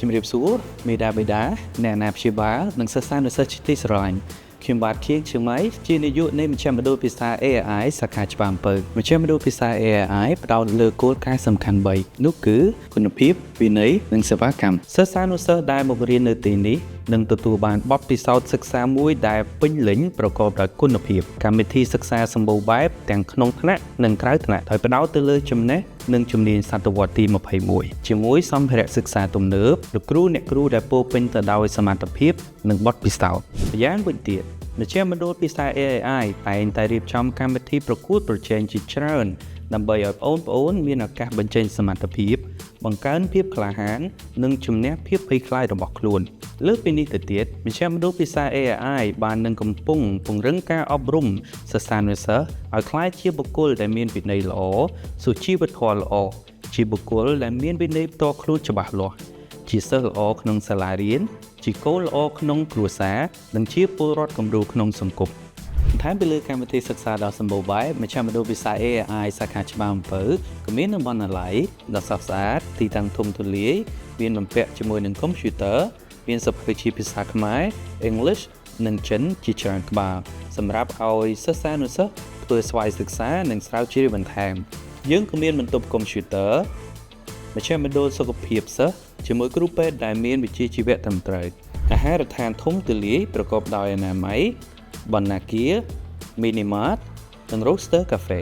ជំរាបសួរមេដាបេដាអ្នកណាព្យាបាលនិងសិស្សានុសិស្សទីស្រឡាញ់ខ្ញុំបាទខៀងជាម៉ៃជានាយកនៃមជ្ឈមណ្ឌលភាសា AI សាខាច្បារអំពៅមជ្ឈមណ្ឌលភាសា AI ផ្ដោតលើគោលការណ៍សំខាន់3នោះគឺគុណភាពវិន័យនិងសេវាកម្មសិស្សានុសិស្សដែលមករៀននៅទីនេះនឹងទទួលបានបទពិសោធន៍សិក្សាមួយដែលពេញលេញប្រកបដោយគុណភាពកម្មវិធីសិក្សាសម្បូរបែបទាំងក្នុងថ្នាក់និងក្រៅថ្នាក់ដោយផ្ដោតទៅលើចំណេះនិងជំនាញសតវត្សទី21ជាមួយសម្ភារៈសិក្សាទំនើបលោកគ្រូអ្នកគ្រូដែលពោរពេញទៅដោយសមត្ថភាពនិងបទពិសោធន៍ម្យ៉ាងវិញទៀតមជ្ឈមណ្ឌលភាសា AI តែងតែរៀបចំកម្មវិធីប្រកួតប្រជែងជាច្រើនដើម្បីឲ្យប្អូនៗមានឱកាសបញ្ចេញសមត្ថភាពបង្កើនភាពក្លាហាននិងជំនះភាពភ័យខ្លាចរបស់ខ្លួនលើសពីនេះទៅទៀតមជ្ឈមណ្ឌលភាសា AI បាននឹងកំពុងពង្រឹងការអប់រំសិស្សានុសិស្សឲ្យក្លាយជាបុគ្គលដែលមានវិន័យល្អសុជីវធម៌ល្អជាបុគ្គលដែលមានវិន័យផ្ទាល់ខ្លួនច្បាស់លាស់ជាសិស្សល្អក្នុងសាលារៀនជាកូនល្អក្នុងគ្រួសារនិងជាពលរដ្ឋគំរូក្នុងសង្គមបន្ថែមពីលើកម្មវិធីសិក្សាដ៏សម្បូរបែបមជ្ឈមណ្ឌលភាសា AI សាខាច្បារអំពៅក៏មានបណ្ណាល័យដ៏ស្រស់ស្អាតទីតាំងធំទូលាយមានបំពាក់ជាមួយនឹងកុំព្យូទ័រមានសភាវិជាភាសាខ្មែរ English និងចិនជាច្រើនក្បាលសម្រាប់ឲ្យសិស្សានុសិស្សធ្វើស្វ័យសិក្សានិងស្រាវជ្រាវបន្ថែមយើងក៏មានបន្ទប់កុំព្យូទ័រមជ្ឈមណ្ឌលសុខភាពសិស្សជាមួយគ្រូពេទ្យដែលមានវិជ្ជាជីវៈត្រឹមត្រូវអាហារដ្ឋានធំទូលាយប្រកបដោយអនាម័យបណ្ណាគារ Mini Mart និង Roaster Cafe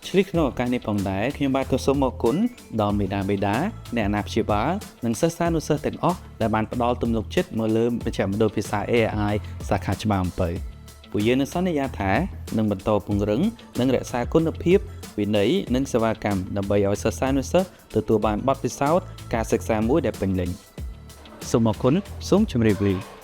ឆ្លៀសក្នុងឱកាសនេះផងដែរខ្ញុំបាទក៏សូមអរគុណដល់មេដាបេដាអ្នកអាណាព្យាបាលនិងសិស្សានុសិស្សទាំងអស់ដែលបានផ្ដល់ទំនុកចិត្តមកលើមជ្ឈមណ្ឌលភាសា AI សាខាច្បារអំពៅពួកយើងនឹងសន្យាថានឹងបន្តពង្រឹងនិងរក្សាគុណភាពវិន័យនិងសេវាកម្មដើម្បីឲ្យសិស្សានុសិស្សទទួលបានបទពិសោធន៍ការសិក្សាមួយដែលពេញលេញសូមអរគុណសូមជម្រាបលា